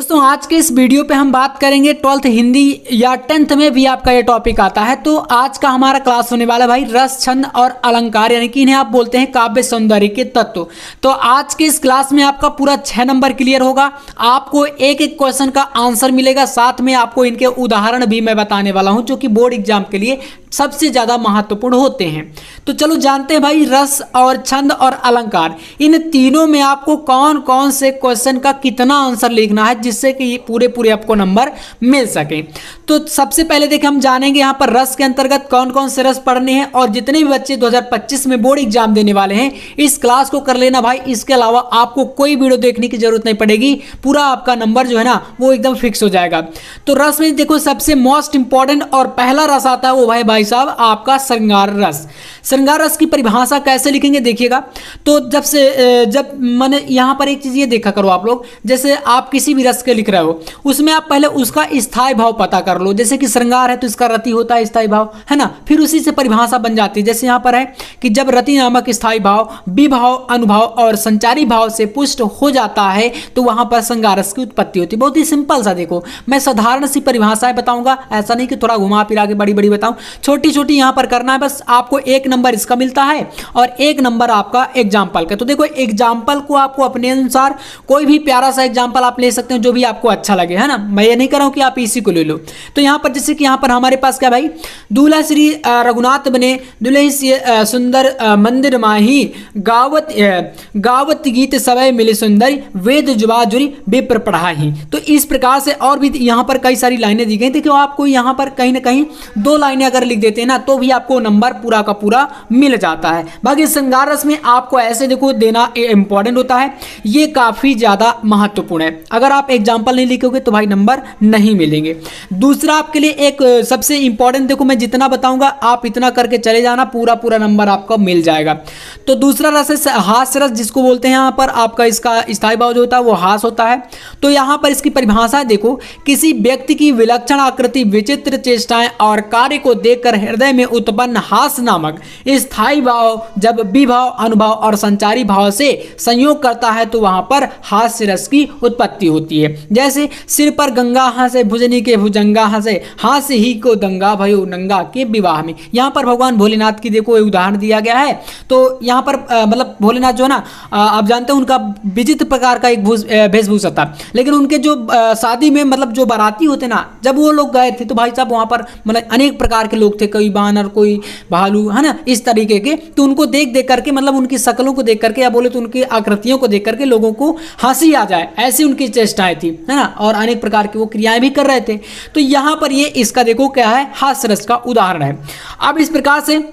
दोस्तों आज के इस वीडियो पे हम बात करेंगे 12th हिंदी या 10th में भी आपका ये टॉपिक आता है। तो आज का हमारा क्लास होने वाला भाई रस, छंद और अलंकार, यानी कि इन्हें आप बोलते हैं काव्य सौंदर्य के तत्व। तो आज के इस क्लास में आपका पूरा 6 नंबर क्लियर होगा। आपको एक एक क्वेश्चन का आंसर मिलेगा, साथ में आपको इनके उदाहरण भी मैं बताने वाला हूं जो कि बोर्ड एग्जाम के लिए सबसे ज्यादा महत्वपूर्ण होते हैं। तो चलो जानते हैं भाई रस और छंद और अलंकार, इन तीनों में आपको कौन कौन से क्वेश्चन का कितना आंसर लिखना है जिससे कि पूरे आपको नंबर मिल सके। तो सबसे पहले देखिए हम जानेंगे यहाँ पर रस के अंतर्गत कौन कौन से रस पढ़ने हैं, और जितने भी बच्चे 2025 में बोर्ड एग्जाम देने वाले हैं इस क्लास को कर लेना भाई। इसके अलावा आपको कोई वीडियो देखने की जरूरत नहीं पड़ेगी, पूरा आपका नंबर जो है ना वो एकदम फिक्स हो जाएगा। तो रस में देखो सबसे मोस्ट इंपॉर्टेंट और पहला रस आता है वो भाई साहब आपका श्रृंगार रस। श्रृंगार रस की परिभाषा कैसे लिखेंगे देखिएगा। तो जब मैंने यहां पर एक चीज ये देखा करो आप लोग, जैसे आप किसी भी रस के लिख रहे हो उसमें आप पहले उसका स्थायी भाव पता कर लो। जैसे कि श्रृंगार है तो इसका रति होता है स्थायी भाव, है ना, फिर उसी से परिभाषा बन जाती है। जैसे यहां पर है कि जब रति नामक स्थायी भाव विभाव, अनुभाव और संचारी भाव से पुष्ट हो जाता है तो वहां पर श्रृंगार रस की उत्पत्ति होती है। बहुत ही सिंपल सा, देखो मैं साधारण सी परिभाषाएं बताऊंगा, ऐसा नहीं कि थोड़ा घुमा फिरा के बड़ी बड़ी बताऊं, छोटी छोटी यहां पर करना है। बस आपको 1 नंबर इसका मिलता है और 1 नंबर आपका एग्जाम्पल का। तो देखो एग्जाम्पल को आपको अपने अनुसार कोई भी प्यारा सा एग्जाम्पल आप ले सकते हो जो भी आपको अच्छा लगे, है ना। मैं ये नहीं कर रहा हूं कि आप इसी को ले लो। तो यहां पर जैसे कि यहां पर हमारे पास क्या भाई, दूल्हा श्री रघुनाथ बने दुल्हे से सुंदर मंदिर माही गावत गीत सवय मिले सुंदर वेद जुबा जुरी विप्र पढ़ाही। तो इस प्रकार से और भी यहां पर कई सारी लाइनें दी गई। देखिए आपको यहां पर कहीं ना कहीं 2 लाइनें अगर लिख देते हैं ना तो भी आपको नंबर पूरा का पूरा मिल जाता है। बाकी श्रृंगार रस में आपको ऐसे देखो देना इंपॉर्टेंट होता है, ये काफी ज्यादा महत्वपूर्ण है। अगर आप एग्जाम्पल नहीं लिखोगे तो भाई नंबर नहीं मिलेंगे। दूसरा आपके लिए एक सबसे इंपॉर्टेंट, देखो मैं जितना बताऊंगा आप इतना करके चले जाना, पूरा नंबर आपको मिल जाएगा। तो दूसरा रस है हास्य रस, जिसको बोलते हैं यहाँ पर आपका इसका स्थायी भाव जो होता है वो हास होता है। तो यहाँ पर इसकी परिभाषा देखो, किसी व्यक्ति की विलक्षण आकृति, विचित्र चेष्टाएं और कार्य को देखकर हृदय में उत्पन्न हास नामक स्थायी भाव जब विभाव, अनुभाव और संचारी भाव से संयोग करता है तो वहां पर हास्य रस की उत्पत्ति होती है। जैसे सिर पर गंगा हंसे भुजनी के भुजंगा हंसे, हास्य ही को दंगा भयो नंगा के विवाह में। यहाँ पर भगवान भोलेनाथ की देखो उदाहरण दिया गया है। तो यहाँ पर मतलब भोलेनाथ जो है ना आप जानते हैं उनका विचित्र प्रकार का एक वेशभूषा था, लेकिन उनके जो शादी में मतलब जो बाराती होते ना, जब वो लोग गए थे तो भाई साहब वहां पर मतलब अनेक प्रकार के लोग थे, कोई बानर कोई भालू, है ना, इस तरीके के। तो उनको देख करके मतलब उनकी शक्लों को देख करके या बोले तो उनकी आकृतियों को देख करके लोगों को हंसी आ जाए, ऐसी उनकी चेष्टाएं थी, है ना, और अनेक प्रकार की वो क्रियाएं भी कर रहे थे। तो यहां पर ये इसका देखो क्या है, हास्य रस का उदाहरण है। अब इस प्रकार से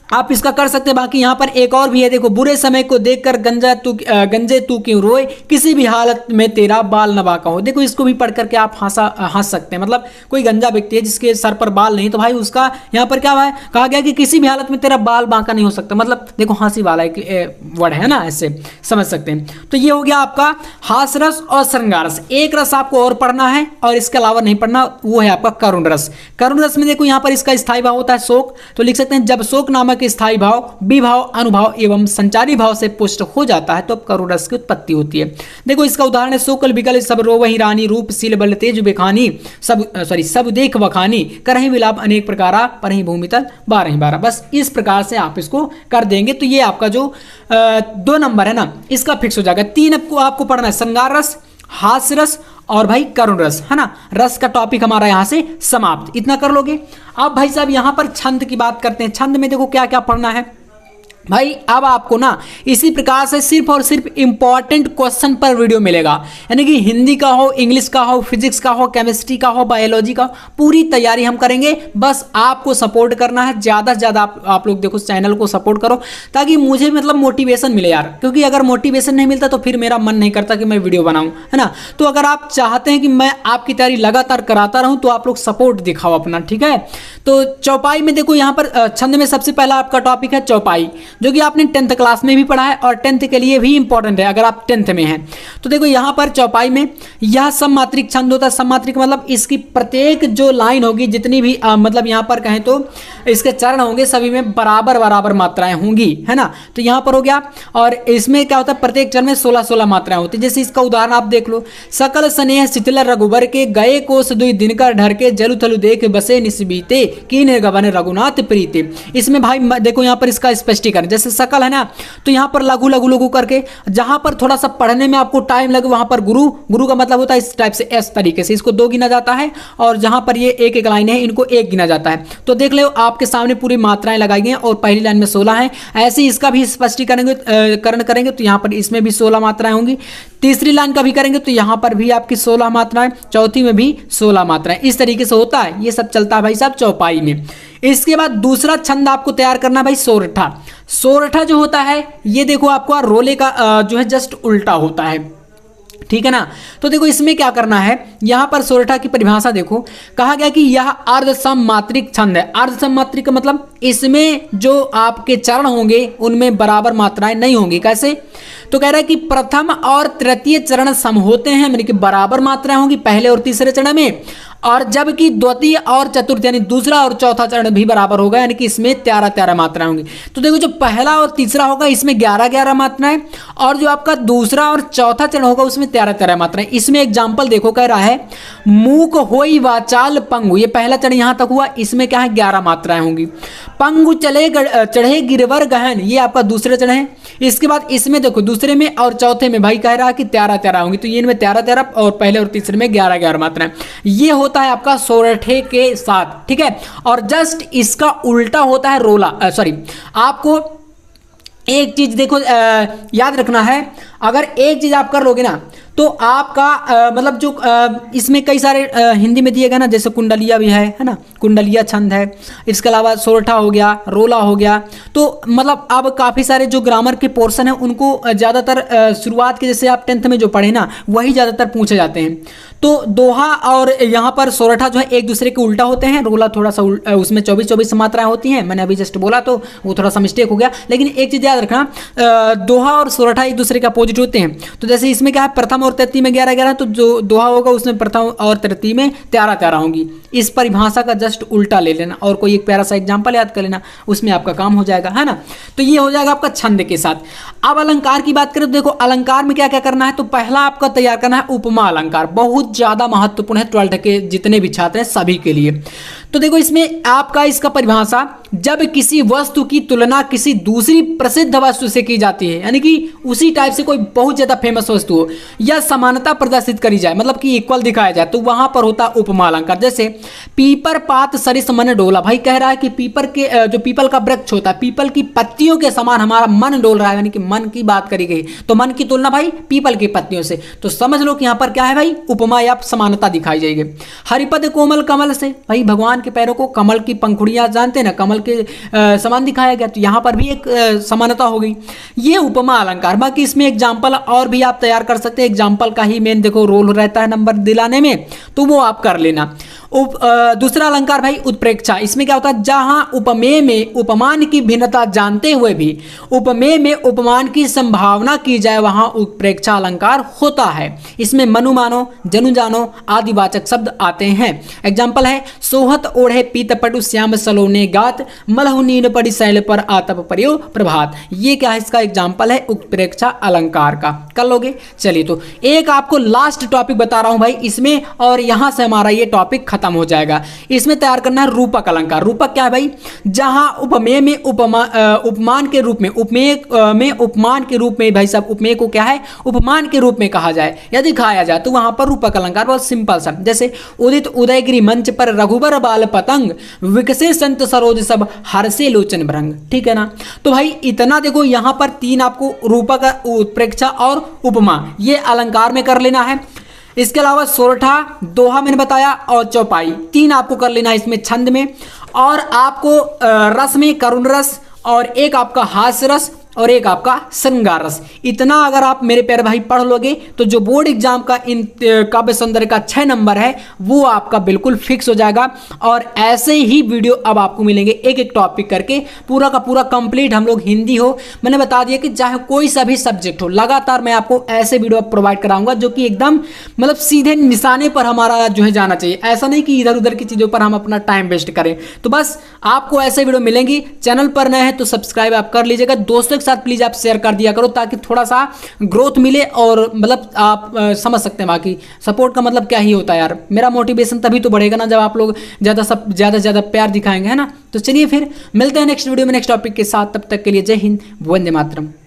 आप इसका कर सकते हैं। बाकी यहाँ पर एक और भी है, देखो बुरे समय को देखकर गंजे तू क्यों रोए, किसी भी हालत में तेरा बाल न बांका हो। देखो इसको भी पढ़ करके आप हंस सकते हैं। मतलब कोई गंजा व्यक्ति है जिसके सर पर बाल नहीं, तो भाई उसका यहाँ पर क्या है, कहा गया कि किसी भी हालत में तेरा बाल बांका नहीं हो सकता। मतलब देखो हंसी वाला एक वर्ड है ना, ऐसे समझ सकते हैं। तो ये हो गया आपका हास रस और श्रृंगार रस। एक रस आपको और पढ़ना है और इसके अलावा नहीं पढ़ना, वो है आपका करुण रस। करुण रस में देखो यहाँ पर इसका स्थायी भाव होता है शोक। तो लिख सकते हैं जब शोक नामक स्थायी भाव विभाव, अनुभाव एवं संचारी भाव से पुष्ट हो जाता है तो करुण रस की उत्पत्ति होती है। देखो इसका उदाहरण है सोकल बिकल सब रोवहि रानी, रूप सील बल तेज बेखानी, सब देख वखानी, करहि विलाप अनेक प्रकारा, परहि भूमितल 12 बस इस प्रकार से आप इसको कर देंगे तो ये आपका जो 2 नंबर है ना इसका फिक्स हो जाएगा। 3 आपको पढ़ना है, श्रृंगार रस, हास्य रस और भाई करुण रस, है ना। रस का टॉपिक हमारा यहां से समाप्त, इतना कर लोगे। अब भाई साहब यहां पर छंद की बात करते हैं। छंद में देखो क्या क्या पढ़ना है भाई। अब आपको ना इसी प्रकार से सिर्फ और सिर्फ इंपॉर्टेंट क्वेश्चन पर वीडियो मिलेगा, यानी कि हिंदी का हो, इंग्लिश का हो, फिजिक्स का हो, केमिस्ट्री का हो, बायोलॉजी का, पूरी तैयारी हम करेंगे। बस आपको सपोर्ट करना है, ज़्यादा से ज़्यादा आप लोग देखो चैनल को सपोर्ट करो ताकि मुझे मतलब मोटिवेशन मिले यार, क्योंकि अगर मोटिवेशन नहीं मिलता तो फिर मेरा मन नहीं करता कि मैं वीडियो बनाऊँ, है ना। तो अगर आप चाहते हैं कि मैं आपकी तैयारी लगातार कराता रहूँ तो आप लोग सपोर्ट दिखाओ अपना, ठीक है। तो चौपाई में देखो यहाँ पर छंद में सबसे पहला आपका टॉपिक है चौपाई। जो कि आपने 10th क्लास में भी पढ़ा है और 10th के लिए भी इंपॉर्टेंट है अगर आप 10th में हैं। तो देखो यहाँ पर चौपाई में यह सममात्रिक छंद होता है। सममात्रिक मतलब इसकी प्रत्येक जो लाइन होगी, जितनी भी मतलब यहाँ पर कहें तो इसके चरण होंगे, सभी में बराबर बराबर मात्राएं होंगी, है ना। तो यहाँ पर हो गया। और इसमें क्या होता है, प्रत्येक चरण में 16-16 मात्राएं होती है। जैसे इसका उदाहरण आप देख लो, सकल स्नेह शीतल रघुबर के गए कोस दुई दिनकर ढर के जलु थलु देख बसे निस्बीते कीन्हे गबन रघुनाथ प्रीते। इसमें भाई देखो यहाँ पर इसका स्पष्टीकरण, जैसे सकल है ना, तो यहाँ पर लघु लघु लघु करके जहां पर थोड़ा सा पढ़ने में आपको टाइम लगे वहां पर गुरु, गुरु का मतलब होता है इस टाइप से, इस तरीके से इसको 2 गिना जाता है और जहां पर ये एक एक लाइन है इनको 1 गिना जाता है। तो देख लो आपके सामने पूरी मात्राएं लगाई गई हैं और पहली लाइन में 16 है। ऐसे ही इसका भी स्पष्टीकरण करेंगे तो यहाँ पर इसमें भी 16 मात्राएं होंगी। तीसरी लाइन का भी करेंगे तो यहाँ पर भी आपकी 16 मात्राएं, चौथी में भी 16 मात्राएं। इस तरीके से होता है, ये सब चलता है भाई साहब चौपाई में। इसके बाद दूसरा छंद आपको तैयार करना है भाई सोरठा। सोरठा जो होता है ये देखो आपको रोले का जो है जस्ट उल्टा होता है, ठीक है ना। तो देखो इसमें क्या करना है, यहां पर सोरठा की परिभाषा देखो, कहा गया कि यह अर्ध सममात्रिक छंद है। अर्ध सममात्रिक का मतलब इसमें जो आपके चरण होंगे उनमें बराबर मात्राएं नहीं होंगी। कैसे, तो कह रहा है कि प्रथम और तृतीय चरण सम होते हैं, यानी कि बराबर मात्राएं होंगी पहले और तीसरे चरण में, और जबकि द्वितीय और चतुर्थ यानी दूसरा और चौथा चरण भी बराबर होगा, यानी कि इसमें 13-13 मात्राएं होंगी। तो देखो जो पहला और तीसरा होगा इसमें 11-11 मात्राएं, और जो आपका दूसरा और चौथा चरण होगा उसमें 13-13 मात्राएं। इसमें एग्जाम्पल देखो, कह रहा है मूक होई वाचाल पंगु, ये पहला चरण यहां तक हुआ, इसमें क्या है 11 मात्राएं होंगी। पंगु चढ़े गिरवर गहन, ये आपका दूसरे चरण है। इसके बाद इसमें देखो दूसरे में और चौथे में भाई कह रहा है कि 13-13 होंगी, तो ये इनमें 13-13 और पहले और तीसरे में 11-11 मात्राएं। ये होता है आपका सोरठे के साथ, ठीक है। और जस्ट इसका उल्टा होता है रोला, सॉरी, आपको एक चीज देखो याद रखना है, अगर एक चीज आप कर लोगे ना तो आपका मतलब जो इसमें कई सारे हिंदी में दिए गए ना, जैसे कुंडलिया भी है ना, कुंडलिया छंद है, इसके अलावा सोरठा हो गया, रोला हो गया। तो मतलब अब काफ़ी सारे जो ग्रामर के पोर्शन है उनको ज़्यादातर शुरुआत के जैसे आप 10th में जो पढ़े ना वही ज़्यादातर पूछे जाते हैं। तो दोहा और यहाँ पर सोरठा जो है एक दूसरे के उल्टा होते हैं। रोला थोड़ा सा उसमें 24-24 मात्राएं होती हैं, मैंने अभी जस्ट बोला तो वो थोड़ा सा मिस्टेक हो गया। लेकिन एक चीज़ याद रखना, दोहा और सोरठा एक दूसरे के अपोजिट होते हैं। तो जैसे इसमें क्या है, प्रथम और तृतीय में 11-11, तो जो दोहा होगा उसमें प्रथम और तृतीय में 13-13 होंगी। इस परिभाषा का जस्ट उल्टा ले लेना और कोई एक प्यारा सा एग्जाम्पल याद कर लेना, उसमें आपका काम हो जाएगा, है ना। तो ये हो जाएगा आपका छंद के साथ। अब अलंकार की बात करें तो देखो अलंकार में क्या क्या करना है, तो पहला आपका तैयार करना है उपमा अलंकार। बहुत ज़्यादा महत्वपूर्ण है 12th के जितने भी छात्र हैं सभी के लिए। तो देखो इसमें आपका इसका परिभाषा, जब किसी वस्तु की तुलना किसी दूसरी प्रसिद्ध वस्तु से की जाती है, यानी कि उसी टाइप से कोई बहुत ज्यादा फेमस वस्तु हो या समानता प्रदर्शित करी जाए, मतलब कि इक्वल दिखाया जाए, तो वहां पर होता है उपमा अलंकार। जैसे पीपर पात सरिस मन डोला, भाई कह रहा है कि पीपर के जो पीपल का वृक्ष होता है, पीपल की पत्तियों के समान हमारा मन डोल रहा है, यानी कि मन की बात करी गई, तो मन की तुलना भाई पीपल की पत्तियों से। तो समझ लो कि यहाँ पर क्या है भाई, उपमा या समानता दिखाई जाएगी। हरिपद कोमल कमल से, भाई भगवान के पैरों को कमल की पंखुड़ियां जानते हैं ना, कमल के समान दिखाया गया, तो यहां पर भी एक समानता हो गई। ये उपमा अलंकार। बाकी इसमें एग्जाम्पल और भी आप तैयार कर सकते हैं, एग्जाम्पल का ही मेन देखो रोल रहता है नंबर दिलाने में, तो वो आप कर लेना। दूसरा अलंकार भाई उत्प्रेक्षा। इसमें क्या होता है, जहां उपमेय में उपमान की भिन्नता जानते हुए भी उपमेय में उपमान की संभावना की जाए, वहां उत्प्रेक्षा अलंकार होता है। इसमें मनु मानो, जनु जानो आदि वाचक शब्द आते हैं। एग्जाम्पल है, सोहत ओढ़े पीत पटु श्याम सलोने गात, मलहु नीन पड़ी शैल पर आतप परियो प्रभात। ये क्या है, इसका एग्जाम्पल है उत्प्रेक्षा अलंकार का। कर लोगे, चलिए। तो एक आपको लास्ट टॉपिक बता रहा हूं भाई इसमें, और यहां से हमारा ये टॉपिक खत्म हो जाएगा। इसमें तैयार करना है रूपक अलंकार। रूपक क्या है भाई, जहां उपमेय में उपमान के रूप में, उपमेय में उपमान के रूप में, भाई साहब उपमेय को क्या है, उपमान के रूप में कहा जाए या दिखाया जाए, तो वहां पर रूपक अलंकार। बहुत सिंपल सा, जैसे उदित उदयगिरी मंच पर रघुबर बाल पतंग, विकसे संत सरोज सब हर्षे लोचन भ्रंग। ठीक है ना। तो भाई इतना देखो, यहां पर 3 आपको रूपक, उत्प्रेक्षा और उपमा ये अलंकार में कर लेना है। इसके अलावा सोरठा, दोहा मैंने बताया, और चौपाई 3 आपको कर लेना है इसमें छंद में। और आपको रस में करुण रस और एक आपका हास्य रस और एक आपका श्रृंगार रस। इतना अगर आप मेरे प्यारे भाई पढ़ लोगे तो जो बोर्ड एग्जाम का इन काव्य सौंदर्य का 6 नंबर है वो आपका बिल्कुल फिक्स हो जाएगा। और ऐसे ही वीडियो अब आपको मिलेंगे एक एक टॉपिक करके, पूरा का पूरा कंप्लीट। हम लोग हिंदी हो, मैंने बता दिया कि चाहे कोई सा भी सब्जेक्ट हो, लगातार मैं आपको ऐसे वीडियो प्रोवाइड कराऊंगा जो कि एकदम मतलब सीधे निशाने पर हमारा जो है जाना चाहिए। ऐसा नहीं कि इधर उधर की चीज़ों पर हम अपना टाइम वेस्ट करें। तो बस आपको ऐसे वीडियो मिलेंगी। चैनल पर नए हैं तो सब्सक्राइब आप कर लीजिएगा, दोस्तों के साथ प्लीज़ आप शेयर कर दिया करो ताकि थोड़ा सा ग्रोथ मिले। और मतलब आप समझ सकते हैं बाकी सपोर्ट का मतलब क्या ही होता है यार। मेरा मोटिवेशन तभी तो बढ़ेगा ना जब आप लोग ज़्यादा से ज़्यादा प्यार दिखाएंगे, है ना। तो चलिए फिर मिलते हैं नेक्स्ट वीडियो में नेक्स्ट टॉपिक के साथ। तब तक के लिए जय हिंद, वंदे मातरम।